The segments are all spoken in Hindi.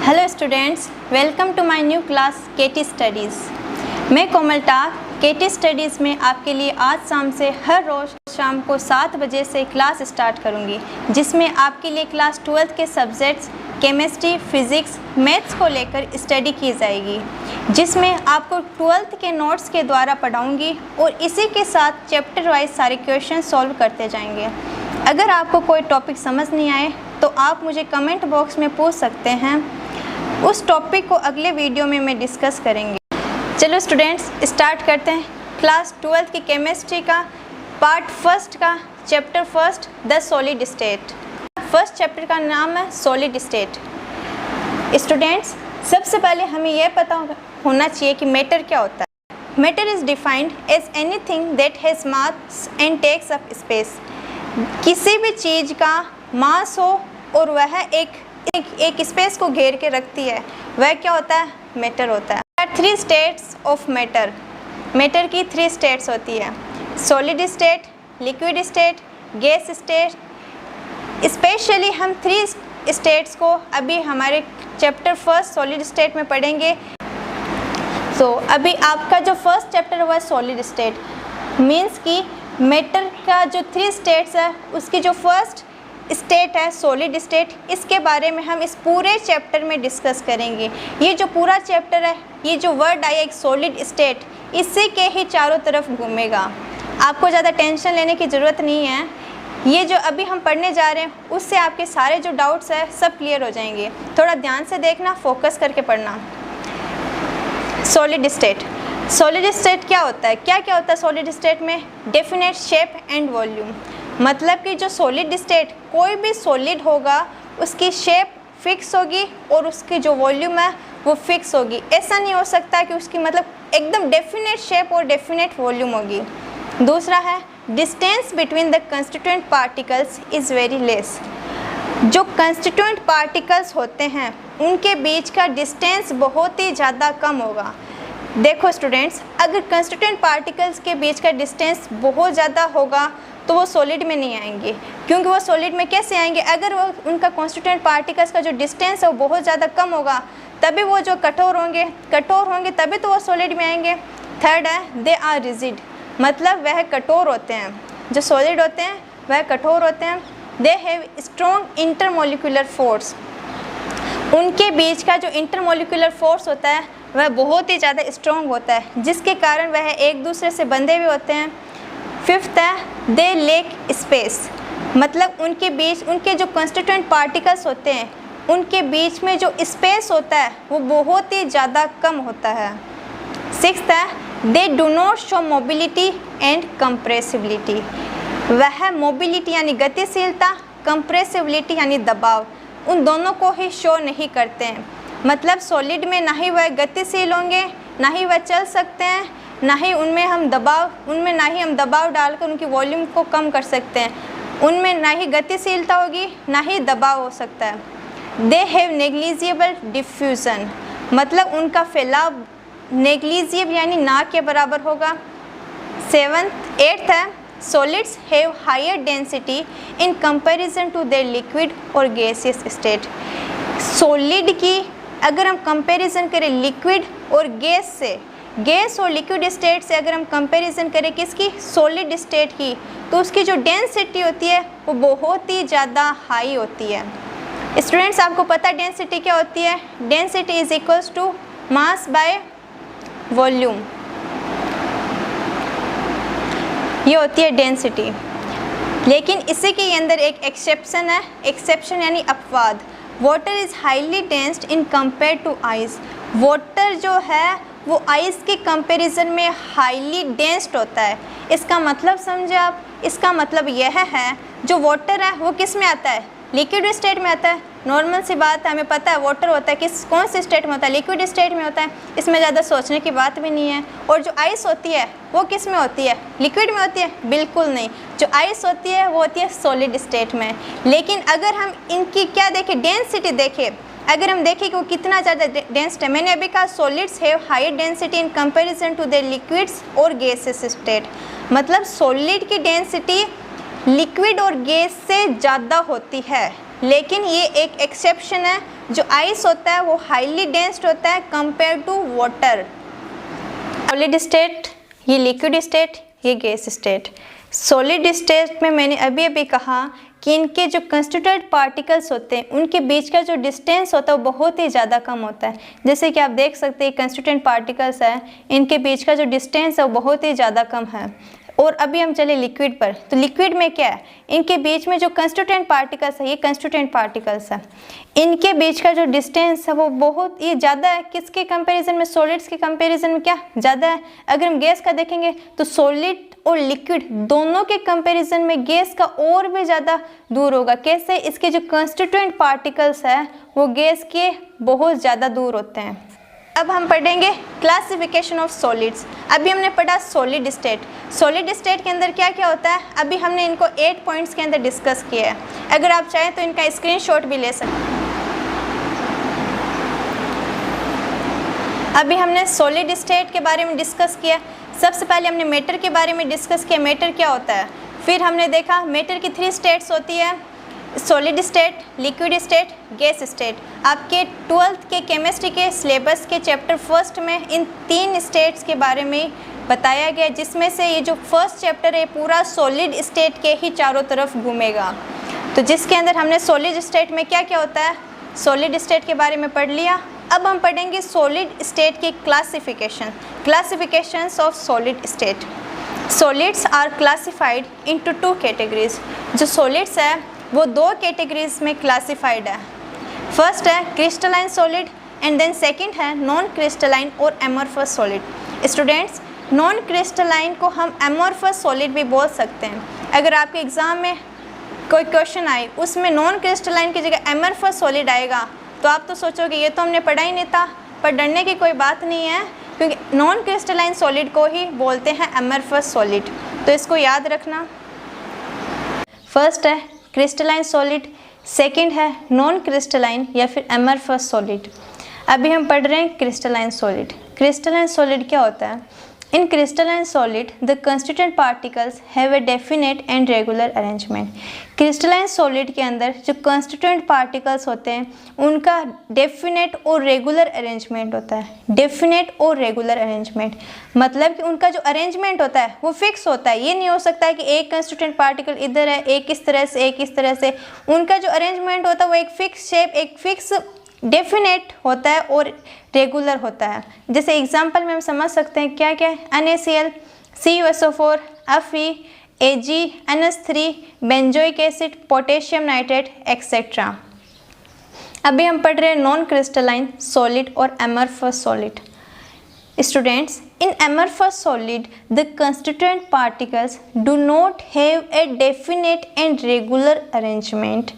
Hello students, welcome to my new class KT studies. मैं कोमल टाक केटी स्टडीज़ में आपके लिए आज शाम से हर रोज़ शाम को 7 बजे से क्लास स्टार्ट करूंगी, जिसमें आपके लिए क्लास 12th के सब्जेक्ट्स केमिस्ट्री, फिज़िक्स, मैथ्स को लेकर स्टडी की जाएगी, जिसमें आपको 12th के नोट्स के द्वारा पढ़ाऊँगी और इसी के साथ चैप्टर वाइज सारे क्वेश्चन सॉल्व करते जाएंगे। अगर आपको कोई टॉपिक समझ नहीं आए तो आप मुझे कमेंट बॉक्स में पूछ सकते हैं, उस टॉपिक को अगले वीडियो में मैं डिस्कस करेंगे। चलो स्टूडेंट्स, स्टार्ट करते हैं क्लास 12th की केमिस्ट्री का पार्ट फर्स्ट का chapter first, the solid state. First chapter का नाम है सॉलिड स्टेट। स्टूडेंट्स, सबसे पहले हमें यह पता होना चाहिए कि मैटर क्या होता है। Matter is defined as anything that has mass and takes up space. किसी भी चीज़ का मास हो और वह एक स्पेस को घेर के रखती है, वह क्या होता है? मैटर होता है। 3 स्टेट्स ऑफ मैटर। मैटर की 3 स्टेट्स होती है, solid state, liquid state, gas state. Specially हम 3 स्टेट्स को अभी हमारे चैप्टर फर्स्ट सॉलिड स्टेट में पढ़ेंगे। तो अभी आपका जो फर्स्ट चैप्टर हुआ है सॉलिड स्टेट, मीन्स कि मैटर का जो 3 स्टेट्स है उसकी जो फर्स्ट स्टेट है सॉलिड स्टेट, इसके बारे में हम इस पूरे चैप्टर में डिस्कस करेंगे। ये जो पूरा चैप्टर है, ये जो वर्ड आया एक सॉलिड स्टेट, इसी के ही चारों तरफ घूमेगा। आपको ज़्यादा टेंशन लेने की ज़रूरत नहीं है। ये जो अभी हम पढ़ने जा रहे हैं उससे आपके सारे जो डाउट्स हैं सब क्लियर हो जाएंगे। थोड़ा ध्यान से देखना, फोकस करके पढ़ना। Solid state. सॉलिड स्टेट क्या होता है? क्या क्या होता है सॉलिड स्टेट में? Definite shape and volume. मतलब कि जो सॉलिड स्टेट, कोई भी सॉलिड होगा उसकी शेप फिक्स होगी और उसकी जो वॉल्यूम है वो फिक्स होगी। ऐसा नहीं हो सकता कि उसकी मतलब एकदम डेफिनेट शेप और डेफिनेट वॉल्यूम होगी। दूसरा है distance between the constituent particles is very less. जो कंस्टिट्यूएंट पार्टिकल्स होते हैं उनके बीच का डिस्टेंस बहुत ही ज़्यादा कम होगा। देखो स्टूडेंट्स, अगर कंस्टिट्यूएंट पार्टिकल्स के बीच का डिस्टेंस बहुत ज़्यादा होगा तो वो सॉलिड में नहीं आएंगे। क्योंकि वो सॉलिड में कैसे आएंगे? अगर वो उनका कॉन्स्टिट्यूएंट पार्टिकल्स का जो डिस्टेंस है वो बहुत ज़्यादा कम होगा, तभी वो जो कठोर होंगे तभी तो वो सॉलिड में आएंगे। थर्ड है दे आर रिजिड। मतलब वह कठोर होते हैं। जो सॉलिड होते हैं वह कठोर होते हैं। They have strong intermolecular force. उनके बीच का जो इंटरमोलिकुलर फोर्स होता है वह बहुत ही ज़्यादा स्ट्रॉन्ग होता है, जिसके कारण वह एक दूसरे से बंधे हुए होते हैं। फिफ्थ है दे लेक स्पेस। मतलब उनके जो कंस्टिट्यूएंट पार्टिकल्स होते हैं उनके बीच में जो स्पेस होता है वो बहुत ही ज़्यादा कम होता है। सिक्स्थ है they do not show mobility and compressibility. वह मोबिलिटी यानी गतिशीलता, कंप्रेसिबिलिटी यानी दबाव, उन दोनों को ही शो नहीं करते हैं। मतलब सॉलिड में ना ही वह गतिशील होंगे, ना ही वह चल सकते हैं, ना ही उनमें हम दबाव डालकर उनकी वॉल्यूम को कम कर सकते हैं। उनमें ना ही गतिशीलता होगी, ना ही दबाव हो सकता है। They have negligible diffusion. मतलब उनका फैलाव नेग्लिजिबल यानी ना के बराबर होगा। एट्थ है solids have higher density in comparison to their liquid और गैसियस स्टेट। सॉलिड की अगर हम कंपैरिजन करें लिक्विड और गैस से, गैस और लिक्विड स्टेट से अगर हम कंपैरिजन करें किसकी? सॉलिड स्टेट की, तो उसकी जो डेंसिटी होती है वो बहुत ही ज़्यादा हाई होती है। स्टूडेंट्स, आपको पता है डेंसिटी क्या होती है? Density is equals to mass by volume. ये होती है डेंसिटी। लेकिन इसी के अंदर एक एक्सेप्शन है। एक्सेप्शन यानी अपवाद। Water is highly densed in compare to ice. Water जो है वो आइस के कंपैरिजन में हाईली डेंस्ड होता है। इसका मतलब समझे आप? इसका मतलब यह है जो वाटर है वो किस में आता है? लिक्विड स्टेट में आता है। नॉर्मल सी बात है, हमें पता है वाटर होता है कौन से स्टेट में होता है? लिक्विड स्टेट में होता है। इसमें ज़्यादा सोचने की बात भी नहीं है। और जो आइस होती है वो किस में होती है? लिक्विड में होती है? बिल्कुल नहीं। जो आइस होती है वो होती है सॉलिड स्टेट में। लेकिन अगर हम इनकी क्या देखें, डेंसिटी देखें, अगर हम देखें कि वो कितना ज़्यादा डेंस्ड है, मैंने अभी कहा solids have higher density in comparison to their liquids और गैसेस स्टेट। मतलब सॉलिड की डेंसिटी लिक्विड और गैस से ज़्यादा होती है। लेकिन ये एक एक्सेप्शन है, जो आइस होता है वो हाईली डेंस्ड होता है compare to water. Solid state, ये लिक्विड स्टेट, ये गैस स्टेट। सॉलिड स्टेट में मैंने अभी अभी कहा कि इनके जो कंस्टिट्यूएंट पार्टिकल्स होते हैं उनके बीच का जो डिस्टेंस होता है वो बहुत ही ज़्यादा कम होता है। जैसे कि आप देख सकते हैं कंस्टिट्यूएंट पार्टिकल्स है, इनके बीच का जो डिस्टेंस है वो बहुत ही ज़्यादा कम है। और अभी हम चले लिक्विड पर, तो लिक्विड में क्या है, इनके बीच में जो कंस्टिट्यूएंट पार्टिकल्स है, ये कंस्टिट्यूएंट पार्टिकल्स है, इनके बीच का जो डिस्टेंस है वो बहुत ही ज़्यादा है। किसके कंपैरिजन में, सॉलिड्स के कंपैरिजन में क्या ज़्यादा है। अगर हम गैस का देखेंगे तो सॉलिड और लिक्विड दोनों के कंपैरिजन में गैस का और भी ज़्यादा दूर होगा। कैसे, इसके जो कंस्टिट्यूएंट पार्टिकल्स है वो गैस के बहुत ज़्यादा दूर होते हैं। अब हम पढ़ेंगे क्लासिफिकेशन ऑफ सॉलिड्स। अभी हमने पढ़ा सॉलिड स्टेट। सॉलिड स्टेट के अंदर क्या क्या होता है, अभी हमने इनको 8 पॉइंट्स के अंदर डिस्कस किया है। अगर आप चाहें तो इनका स्क्रीनशॉट भी ले सकते हैं। अभी हमने सॉलिड स्टेट के बारे में डिस्कस किया। सबसे पहले हमने मैटर के बारे में डिस्कस किया, मैटर क्या होता है। फिर हमने देखा मैटर की 3 स्टेट्स होती है, solid state, liquid state, gas state. आपके 12th के केमिस्ट्री के सिलेबस के चैप्टर 1 में इन 3 स्टेट्स के बारे में बताया गया, जिसमें से ये जो फर्स्ट चैप्टर है पूरा सॉलिड स्टेट के ही चारों तरफ घूमेगा। तो जिसके अंदर हमने सॉलिड स्टेट में क्या क्या होता है, सॉलिड स्टेट के बारे में पढ़ लिया। अब हम पढ़ेंगे सॉलिड स्टेट की classification, classifications of solid state. Solids are classified into 2 categories. जो सॉलिड्स है वो 2 कैटेगरीज में क्लासिफाइड है। फर्स्ट है crystalline solid and then second है नॉन क्रिस्टलाइन और amorphous solid. Students, non crystalline को हम एमॉर्फस सॉलिड भी बोल सकते हैं। अगर आपके एग्जाम में कोई क्वेश्चन आए उसमें नॉन क्रिस्टलाइन की जगह एमॉर्फस सॉलिड आएगा तो आप तो सोचोगे ये तो हमने पढ़ा ही नहीं था, पर डरने की कोई बात नहीं है, क्योंकि नॉन क्रिस्टलाइन सॉलिड को ही बोलते हैं एमॉर्फस सॉलिड। तो इसको याद रखना। फर्स्ट है क्रिस्टलाइन सॉलिड, सेकंड है नॉन क्रिस्टलाइन या फिर एमॉर्फस सॉलिड। अभी हम पढ़ रहे हैं क्रिस्टलाइन सॉलिड। क्रिस्टलाइन सॉलिड क्या होता है, in crystalline solid the constituent particles have a definite and regular arrangement. Crystalline solid के अंदर जो कंस्टिट्यूएंट पार्टिकल्स होते हैं उनका डेफिनेट और रेगुलर अरेंजमेंट होता है। डेफिनेट और रेगुलर अरेंजमेंट मतलब कि उनका जो अरेंजमेंट होता है वो फिक्स होता है। ये नहीं हो सकता है कि एक कंस्टिट्यूएंट पार्टिकल इधर है, एक इस तरह से, एक इस तरह से। उनका जो अरेंजमेंट होता है वो एक फिक्स शेप, एक फिक्स डेफिनेट होता है और रेगुलर होता है। जैसे एग्जांपल में हम समझ सकते हैं क्या क्या है, NaCl, CuSO4, Fe, Ag, NH3, benzoic acid, potassium nitrate etcetera. अभी हम पढ़ रहे हैं नॉन क्रिस्टलाइन सॉलिड और amorphous solid. Students, in amorphous solid the constituent particles do not have a definite and regular arrangement।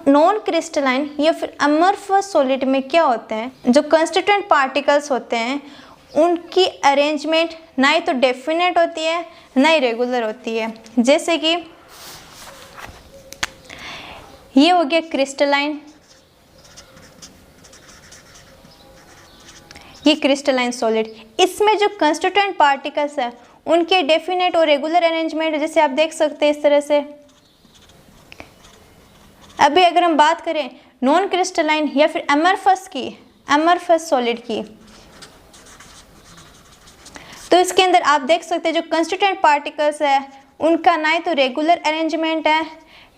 Non crystalline या फिर अमॉर्फस सॉलिड में क्या होते हैं, जो कंस्टिट्यूएंट पार्टिकल्स होते हैं उनकी अरेंजमेंट ना ही तो डेफिनेट होती है ना ही रेगुलर होती है। जैसे कि ये हो गया क्रिस्टलाइन, ये क्रिस्टलाइन सॉलिड। इसमें जो कंस्टिट्यूएंट पार्टिकल्स है उनके डेफिनेट और रेगुलर अरेंजमेंट जैसे आप देख सकते हैं इस तरह से। अभी अगर हम बात करें नॉन क्रिस्टलाइन या फिर एमॉर्फस की, एमॉर्फस सॉलिड की, तो इसके अंदर आप देख सकते हैं जो कंस्टिट्यूएंट पार्टिकल्स है उनका ना ही तो रेगुलर अरेंजमेंट है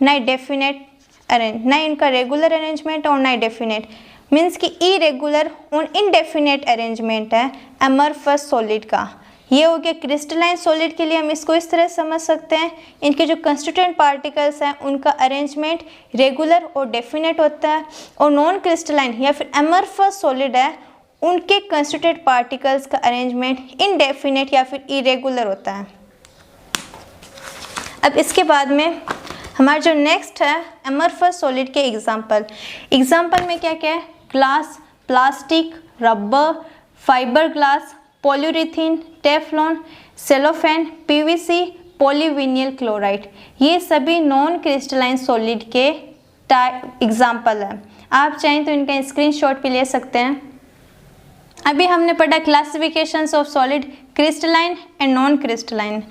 ना ही डेफिनेट ना ही इनका रेगुलर अरेंजमेंट और ना ही डेफिनेट, मीन्स कि इरेगुलर और इनडेफिनेट अरेंजमेंट है एमॉर्फस सॉलिड का। ये हो गया क्रिस्टलाइन सॉलिड के लिए हम इसको इस तरह समझ सकते हैं, इनके जो कंस्टिट्यूएंट पार्टिकल्स हैं उनका अरेंजमेंट रेगुलर और डेफिनेट होता है। और नॉन क्रिस्टलाइन या फिर एमॉर्फस सॉलिड है उनके कंस्टिट्यूएंट पार्टिकल्स का अरेंजमेंट इनडेफिनेट या फिर इरेगुलर होता है। अब इसके बाद में हमारा जो नेक्स्ट है एमॉर्फस सॉलिड के एग्जाम्पल में क्या क्या है, glass, plastic, rubber, fibre glass, polyurethane, Teflon, cellophane, PVC, polyvinyl chloride, ये सभी नॉन क्रिस्टलाइन सॉलिड के एग्जाम्पल हैं। आप चाहें तो इनका स्क्रीनशॉट भी ले सकते हैं। अभी हमने पढ़ा classifications of solid, crystalline and non crystalline.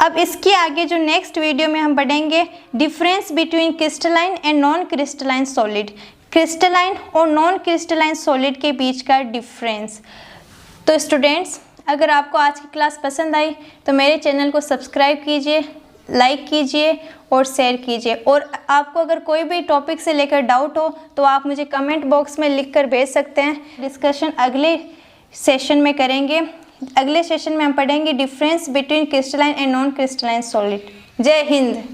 अब इसके आगे जो नेक्स्ट वीडियो में हम पढ़ेंगे difference between crystalline and non crystalline solid. Crystalline और नॉन क्रिस्टलाइन सॉलिड के बीच का डिफरेंस। तो स्टूडेंट्स, अगर आपको आज की क्लास पसंद आई तो मेरे चैनल को सब्सक्राइब कीजिए, लाइक कीजिए और शेयर कीजिए। और आपको अगर कोई भी टॉपिक से लेकर डाउट हो तो आप मुझे कमेंट बॉक्स में लिख कर भेज सकते हैं। डिस्कशन अगले सेशन में करेंगे। अगले सेशन में हम पढ़ेंगे difference between crystalline and non crystalline solid. जय हिंद।